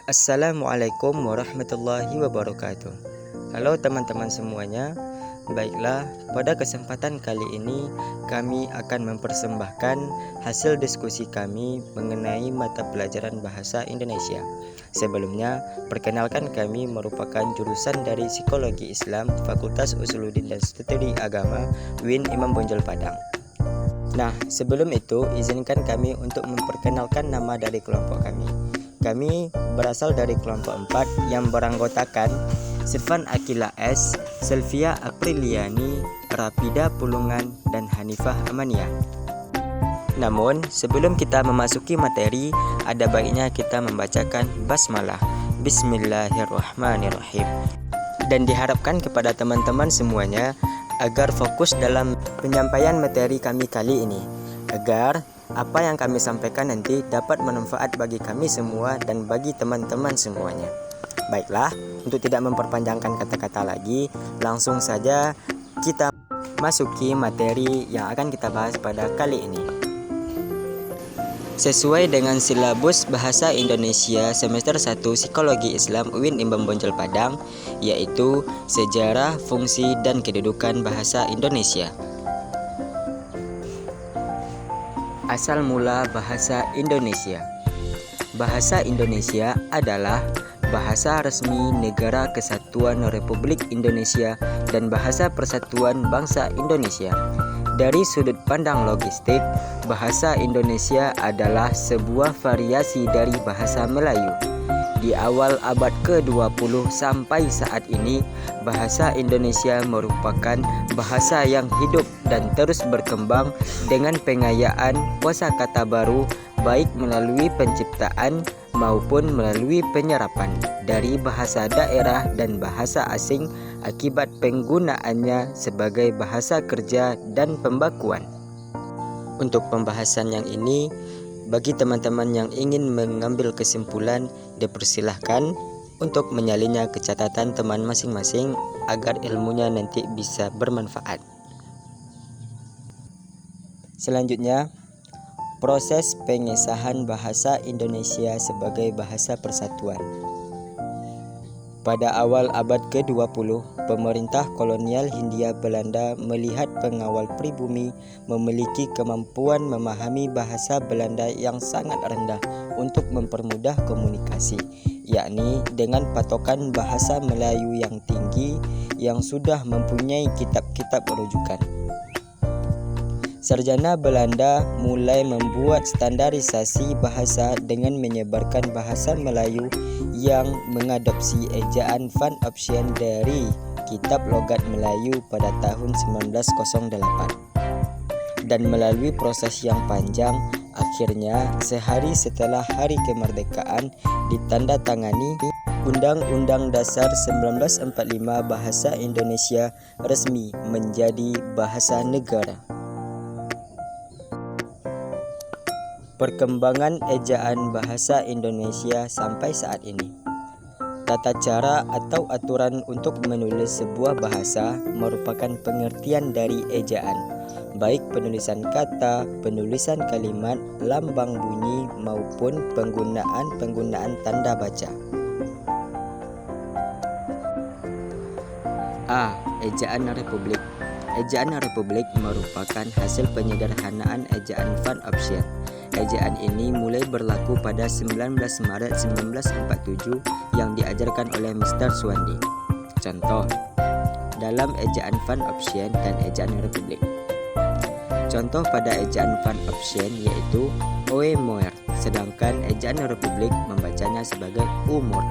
Assalamualaikum warahmatullahi wabarakatuh. Halo teman-teman semuanya. Baiklah, pada kesempatan kali ini kami akan mempersembahkan hasil diskusi kami mengenai mata pelajaran Bahasa Indonesia. Sebelumnya, perkenalkan, kami merupakan jurusan dari Psikologi Islam, Fakultas Usuluddin dan Studi Agama, UIN Imam Bonjol Padang. Nah, sebelum itu izinkan kami untuk memperkenalkan nama dari kelompok kami. Kami berasal dari kelompok 4 yang beranggotakan Sirfan Akila S, Selvia Apriliani, Rapida Pulungan, dan Hanifah Amania. Namun, sebelum kita memasuki materi, ada baiknya kita membacakan basmalah. Bismillahirrahmanirrahim. Dan diharapkan kepada teman-teman semuanya agar fokus dalam penyampaian materi kami kali ini, agar apa yang kami sampaikan nanti dapat bermanfaat bagi kami semua dan bagi teman-teman semuanya. Baiklah, untuk tidak memperpanjangkan kata-kata lagi, langsung saja kita masuki materi yang akan kita bahas pada kali ini. Sesuai dengan silabus Bahasa Indonesia semester 1 Psikologi Islam UIN Imam Bonjol Padang, yaitu Sejarah, Fungsi, dan Kedudukan Bahasa Indonesia. Asal mula Bahasa Indonesia. Bahasa Indonesia adalah bahasa resmi Negara Kesatuan Republik Indonesia dan bahasa Persatuan Bangsa Indonesia. Dari sudut pandang logistik, bahasa Indonesia adalah sebuah variasi dari bahasa Melayu. Di awal abad ke-20 sampai saat ini, bahasa Indonesia merupakan bahasa yang hidup dan terus berkembang dengan pengayaan kosakata baru, baik melalui penciptaan maupun melalui penyerapan dari bahasa daerah dan bahasa asing akibat penggunaannya sebagai bahasa kerja dan pembakuan. Untuk pembahasan yang ini, bagi teman-teman yang ingin mengambil kesimpulan, dipersilahkan untuk menyalinnya ke catatan teman masing-masing agar ilmunya nanti bisa bermanfaat. Selanjutnya, proses pengesahan bahasa Indonesia sebagai bahasa persatuan. Pada awal abad ke-20, pemerintah kolonial Hindia Belanda melihat pengawal pribumi memiliki kemampuan memahami bahasa Belanda yang sangat rendah untuk mempermudah komunikasi, yakni dengan patokan bahasa Melayu yang tinggi yang sudah mempunyai kitab-kitab rujukan. Sarjana Belanda mulai membuat standarisasi bahasa dengan menyebarkan bahasa Melayu yang mengadopsi ejaan Van Opsien dari Kitab Logat Melayu pada tahun 1908. Dan melalui proses yang panjang, akhirnya sehari setelah Hari Kemerdekaan ditandatangani Undang-Undang Dasar 1945, bahasa Indonesia resmi menjadi bahasa negara. Perkembangan ejaan bahasa Indonesia sampai saat ini. Tata cara atau aturan untuk menulis sebuah bahasa merupakan pengertian dari ejaan, baik penulisan kata, penulisan kalimat, lambang bunyi maupun penggunaan tanda baca. A. Ejaan Republik. Ejaan Republik merupakan hasil penyederhanaan ejaan Van Opsien. Ejaan ini mulai berlaku pada 19 Maret 1947 yang diajarkan oleh Mr. Suwandi. Contoh, dalam ejaan Van Opsien dan ejaan Republik. Contoh pada ejaan Van Opsien yaitu Oe Moer, sedangkan ejaan Republik membacanya sebagai Umur.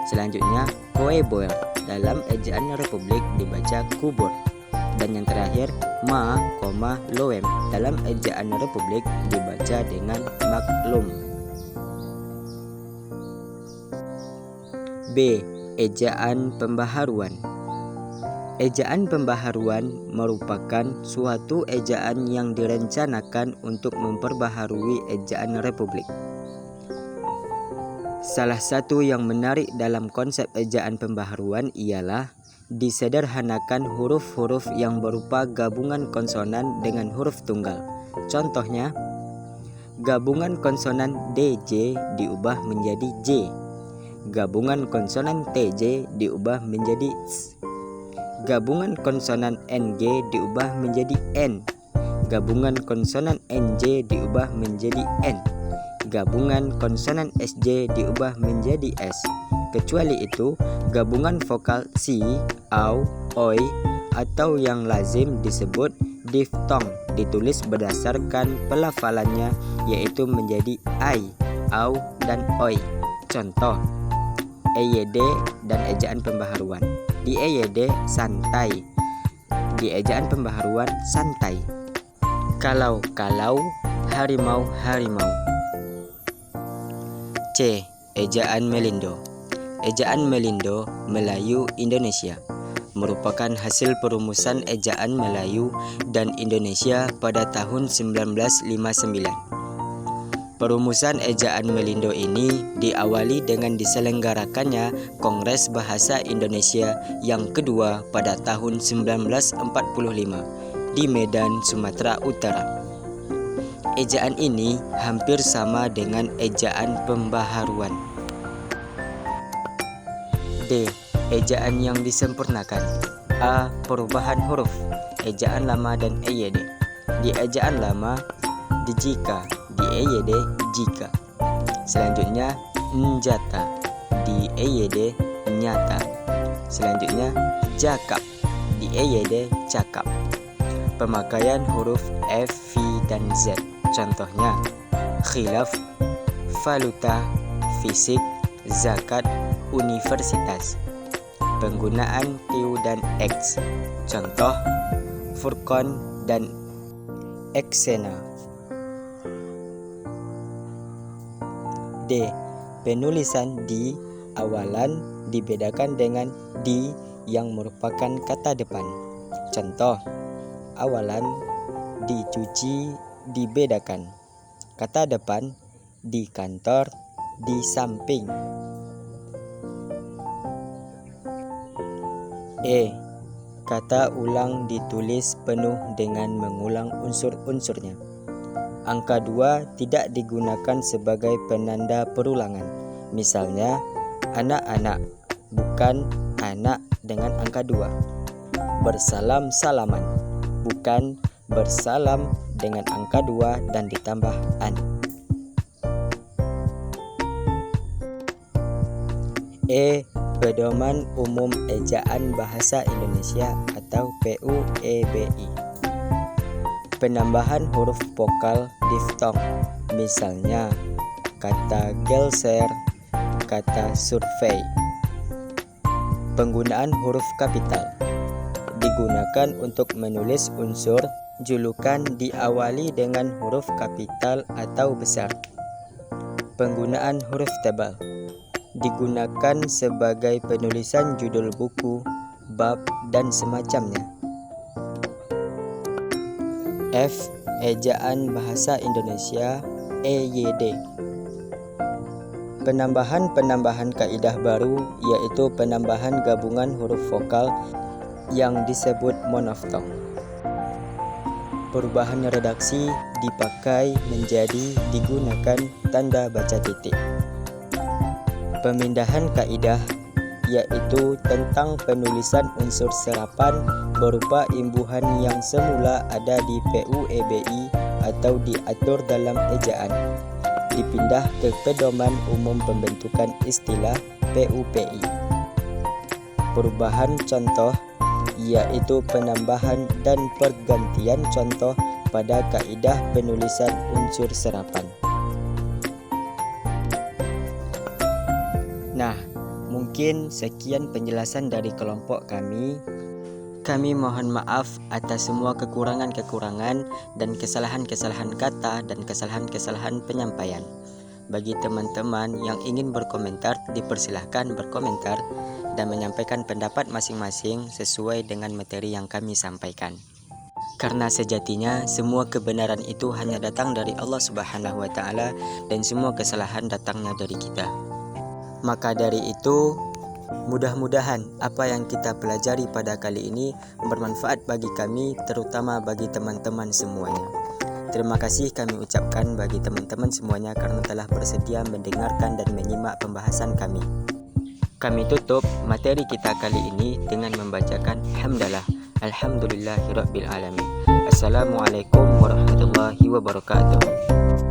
Selanjutnya, Koe Boer, dalam ejaan Republik dibaca Kubur. Dan yang terakhir, ma, loem, dalam ejaan Republik dibaca dengan maklum. B. Ejaan Pembaharuan. Ejaan pembaharuan merupakan suatu ejaan yang direncanakan untuk memperbaharui ejaan Republik. Salah satu yang menarik dalam konsep ejaan pembaharuan ialah disederhanakan huruf-huruf yang berupa gabungan konsonan dengan huruf tunggal. Contohnya, gabungan konsonan DJ diubah menjadi J, Gabungan konsonan TJ diubah menjadi S. Gabungan konsonan NG diubah menjadi N. Gabungan konsonan NJ diubah menjadi N. Gabungan konsonan SJ diubah menjadi S. Kecuali itu, gabungan vokal si, au, oi, atau yang lazim disebut diftong ditulis berdasarkan pelafalannya, yaitu menjadi ai, au, dan oi. Contoh, EYD dan ejaan pembaharuan. Di EYD santai, di ejaan pembaharuan santai. Kalau, harimau, harimau. C. Ejaan Melindo. Ejaan Melindo, Melayu, Indonesia, merupakan hasil perumusan ejaan Melayu dan Indonesia pada tahun 1959. Perumusan ejaan Melindo ini diawali dengan diselenggarakannya Kongres Bahasa Indonesia yang kedua pada tahun 1945 di Medan, Sumatera Utara. Ejaan ini hampir sama dengan ejaan pembaharuan. D. Ejaan yang disempurnakan. A. Perubahan huruf, ejaan lama dan EYD. Di ejaan lama, di jika, di EYD jika. Selanjutnya njata, di EYD nyata. Selanjutnya jakap, di EYD cakap. Pemakaian huruf F, V, dan Z. Contohnya khilaf, valuta, fisik, zakat, universitas. Penggunaan Q dan X. Contoh furqan dan eksena. D. Penulisan di awalan dibedakan dengan di yang merupakan kata depan. Contoh, awalan dicuci dibedakan. Kata depan di kantor, di samping. E. Kata ulang ditulis penuh dengan mengulang unsur-unsurnya. Angka 2 tidak digunakan sebagai penanda perulangan. Misalnya, anak-anak, bukan anak dengan angka 2. Bersalam-salaman, bukan bersalam dengan angka 2 dan ditambah an. E. Pedoman Umum Ejaan Bahasa Indonesia atau PUEBI. Penambahan huruf vokal diftong, misalnya kata gelser, kata survei. Penggunaan huruf kapital digunakan untuk menulis unsur julukan diawali dengan huruf kapital atau besar. Penggunaan huruf tebal digunakan sebagai penulisan judul buku, bab, dan semacamnya. F. Ejaan Bahasa Indonesia EYD. Penambahan kaidah baru yaitu penambahan gabungan huruf vokal yang disebut monoftong. Perubahan redaksi dipakai menjadi digunakan tanda baca titik. Pemindahan kaidah yaitu tentang penulisan unsur serapan berupa imbuhan yang semula ada di PUEBI atau diatur dalam ejaan, dipindah ke pedoman umum pembentukan istilah PUPI. Perubahan contoh yaitu penambahan dan pergantian contoh pada kaidah penulisan unsur serapan. Nah, mungkin sekian penjelasan dari kelompok kami. Kami mohon maaf atas semua kekurangan-kekurangan dan kesalahan-kesalahan kata dan kesalahan-kesalahan penyampaian. Bagi teman-teman yang ingin berkomentar, dipersilahkan berkomentar dan menyampaikan pendapat masing-masing sesuai dengan materi yang kami sampaikan. Karena sejatinya semua kebenaran itu hanya datang dari Allah Subhanahu wa Ta'ala dan semua kesalahan datangnya dari kita. Maka dari itu, mudah-mudahan apa yang kita pelajari pada kali ini bermanfaat bagi kami, terutama bagi teman-teman semuanya. Terima kasih kami ucapkan bagi teman-teman semuanya karena telah bersedia mendengarkan dan menyimak pembahasan kami. Kami tutup materi kita kali ini dengan membacakan hamdalah. Alhamdulillahirabbil alamin. Assalamualaikum warahmatullahi wabarakatuh.